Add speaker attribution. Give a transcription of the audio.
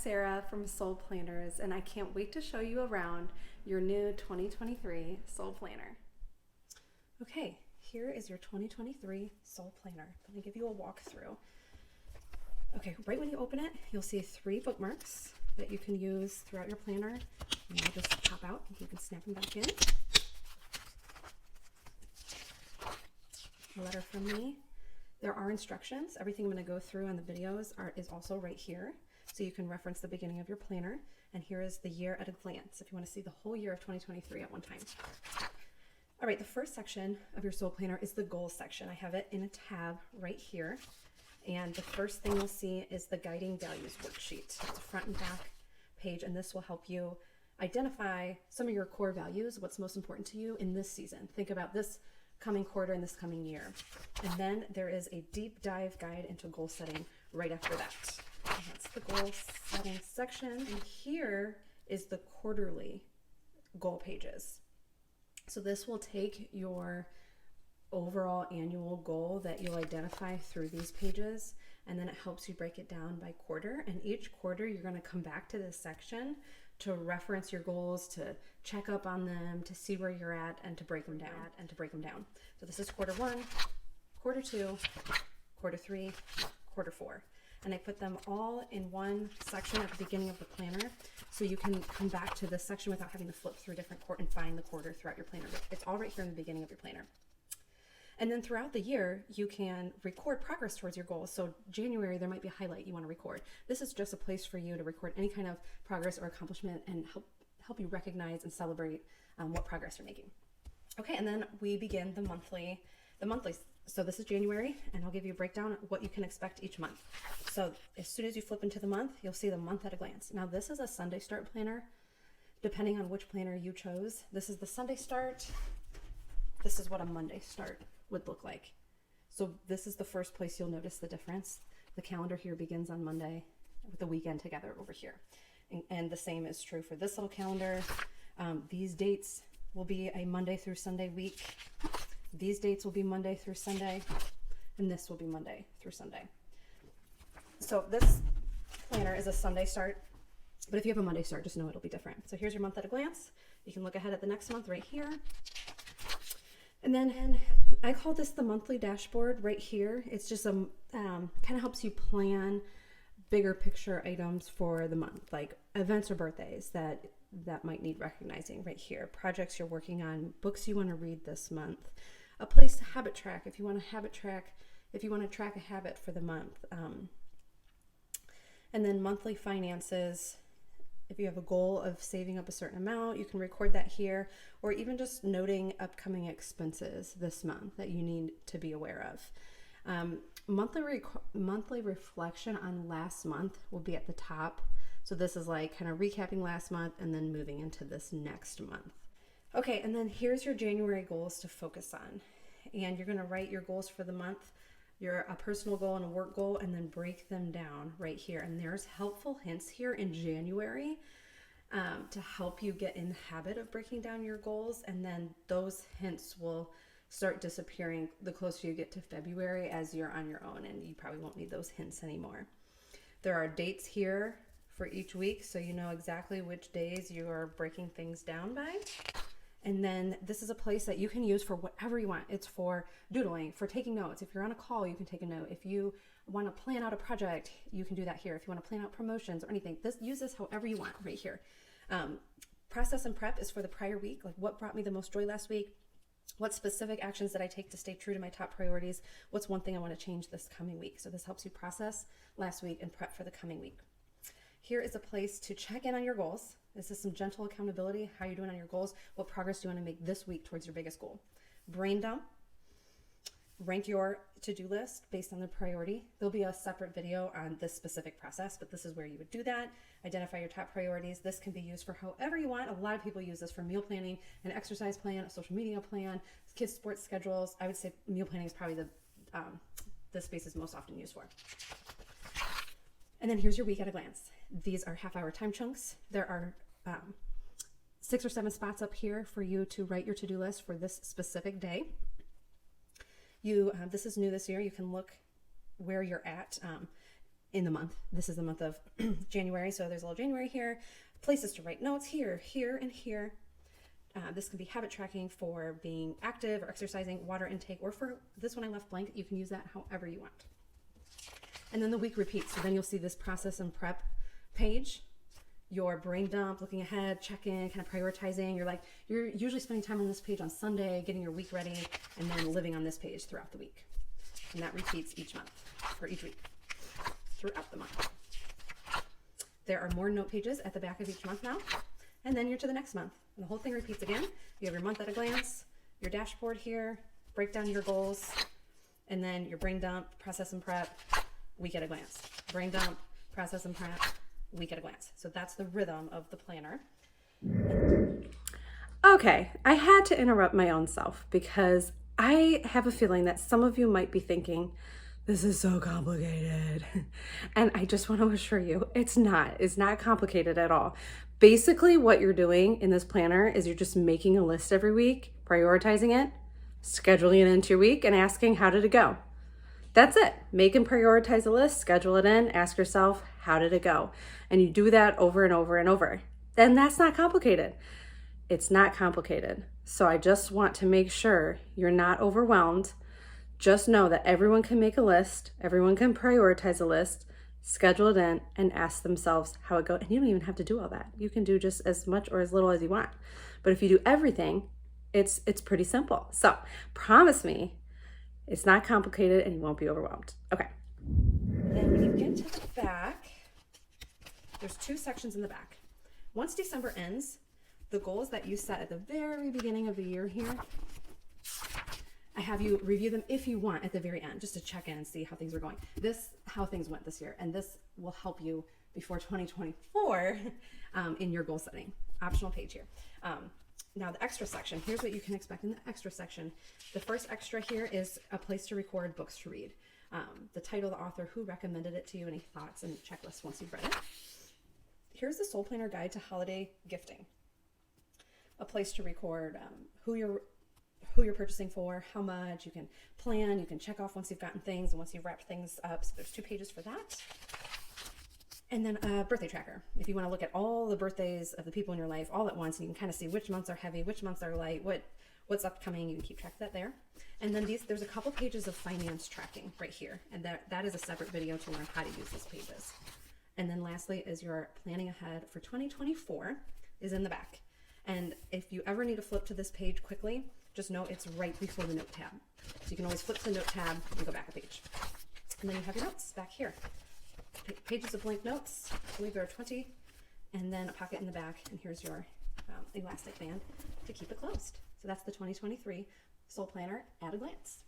Speaker 1: Sarah from Soul Planners, and I can't wait to show you around your new 2023 Soul Planner. Okay, here is your 2023 Soul Planner. Let me give you a walkthrough. Okay, right when you open it, you'll see 3 bookmarks that you can use throughout your planner. And they'll just pop out and you can snap them back in. A letter from me. There are instructions. Everything I'm going to go through on the videos is also right here. So you can reference the beginning of your planner. And here is the year at a glance if you want to see the whole year of 2023 at one time. All right, the first section of your Soul Planner is the goals section. I have it in a tab right here. And the first thing you'll see is the Guiding Values worksheet. It's a front and back page, and this will help you identify some of your core values, what's most important to you in this season. Think about this coming quarter and this coming year. And then there is a deep dive guide into goal setting right after that. And that's the goal setting section. And here is the quarterly goal pages. So this will take your overall annual goal that you'll identify through these pages, and then it helps you break it down by quarter. And each quarter you're going to come back to this section to reference your goals, to check up on them, to see where you're at, and to break them down. So this is quarter 1, quarter 2, quarter 3, quarter 4. And I put them all in one section at the beginning of the planner, so you can come back to this section without having to flip through different and find the quarter throughout your planner. It's all right here in the beginning of your planner. And then throughout the year, you can record progress towards your goals. So January, there might be a highlight you want to record. This is just a place for you to record any kind of progress or accomplishment and help you recognize and celebrate what progress you're making. Okay, and then we begin the monthly. So this is January, and I'll give you a breakdown of what you can expect each month. So as soon as you flip into the month, you'll see the month at a glance. Now this is a Sunday start planner, depending on which planner you chose. This is the Sunday start. This is what a Monday start would look like. So this is the first place you'll notice the difference. The calendar here begins on Monday with the weekend together over here. And the same is true for this little calendar. These dates will be a Monday through Sunday week. These dates will be Monday through Sunday, and this will be Monday through Sunday. So this planner is a Sunday start, but if you have a Monday start, just know it'll be different. So here's your month at a glance. You can look ahead at the next month right here. And then I call this the monthly dashboard right here. It's just kind of helps you plan bigger picture items for the month, like events or birthdays that might need recognizing right here, projects you're working on, books you want to read this month, a place to habit track if you want to track a habit for the month. And then monthly finances. If you have a goal of saving up a certain amount, you can record that here, or even just noting upcoming expenses this month that you need to be aware of. Monthly reflection on last month will be at the top. So this is like kind of recapping last month and then moving into this next month. Okay, and then here's your January goals to focus on. And you're going to write your goals for the month, a personal goal and a work goal, and then break them down right here. And there's helpful hints here in January to help you get in the habit of breaking down your goals. And then those hints will start disappearing the closer you get to February as you're on your own, and you probably won't need those hints anymore. There are dates here for each week, so you know exactly which days you are breaking things down by. And then this is a place that you can use for whatever you want. It's for doodling, for taking notes. If you're on a call, you can take a note. If you want to plan out a project, you can do that here. If you want to plan out promotions or anything, use this however you want right here. Process and prep is for the prior week, like what brought me the most joy last week? What specific actions did I take to stay true to my top priorities? What's one thing I want to change this coming week? So this helps you process last week and prep for the coming week. Here is a place to check in on your goals. This is some gentle accountability. How you're doing on your goals. What progress do you want to make this week towards your biggest goal? Brain dump. Rank your to-do list based on the priority. There'll be a separate video on this specific process, but this is where you would do that. Identify your top priorities. This can be used for however you want. A lot of people use this for meal planning, an exercise plan, a social media plan, kids' sports schedules. I would say meal planning is probably the space is most often used for. And then here's your week at a glance. These are half-hour time chunks. There are 6 or 7 spots up here for you to write your to-do list for this specific day. This is new this year. You can look where you're at. in the month. This is the month of January, so there's a little January here. Places to write notes here, here, and here. This can be habit tracking for being active or exercising, water intake, or for this one I left blank. You can use that however you want. And then the week repeats. So then you'll see this process and prep page, your brain dump, looking ahead, check-in, kind of prioritizing. You're usually spending time on this page on Sunday, getting your week ready, and then living on this page throughout the week. And that repeats each month, or each week, throughout the month. There are more note pages at the back of each month now. And then you're to the next month. And the whole thing repeats again. You have your month at a glance, your dashboard here, break down your goals, and then your brain dump, process and prep, week at a glance. Brain dump, process and prep, week at a glance. So that's the rhythm of the planner. Okay, I had to interrupt my own self because I have a feeling that some of you might be thinking, this is so complicated. And I just want to assure you, it's not. It's not complicated at all. Basically, what you're doing in this planner is you're just making a list every week, prioritizing it, scheduling it into your week, and asking, how did it go? That's it. Make and prioritize a list, schedule it in, ask yourself, how did it go? And you do that over and over and over. Then that's not complicated. It's not complicated. So I just want to make sure you're not overwhelmed. Just know that everyone can make a list, everyone can prioritize a list, schedule it in, and ask themselves how it goes. And you don't even have to do all that. You can do just as much or as little as you want. But if you do everything, it's pretty simple. So promise me it's not complicated and you won't be overwhelmed. Okay. Then when you get to the back, there's 2 sections in the back. Once December ends, the goals that you set at the very beginning of the year here, I have you review them if you want at the very end, just to check in and see how things are going. How things went this year, and this will help you before 2024 in your goal setting. Optional page here. Now the extra section, here's what you can expect in the extra section. The first extra here is a place to record books to read. The title, the author, who recommended it to you, any thoughts, and checklists once you've read it. Here's the Soul Planner Guide to Holiday Gifting. A place to record who you're purchasing for, how much. You can plan, you can check off once you've gotten things and once you've wrapped things up. So there's 2 pages for that. And then a birthday tracker. If you want to look at all the birthdays of the people in your life all at once, and you can kind of see which months are heavy, which months are light, what's upcoming, you can keep track of that there. And then there's a couple pages of finance tracking right here. And that is a separate video to learn how to use these pages. And then lastly is your planning ahead for 2024 is in the back. And if you ever need to flip to this page quickly, just know it's right before the note tab. So you can always flip to the note tab and go back a page. And then you have your notes back here. Pages of blank notes, I believe there are 20, and then a pocket in the back, and here's your elastic band to keep it closed. So that's the 2023 Soul Planner at a glance.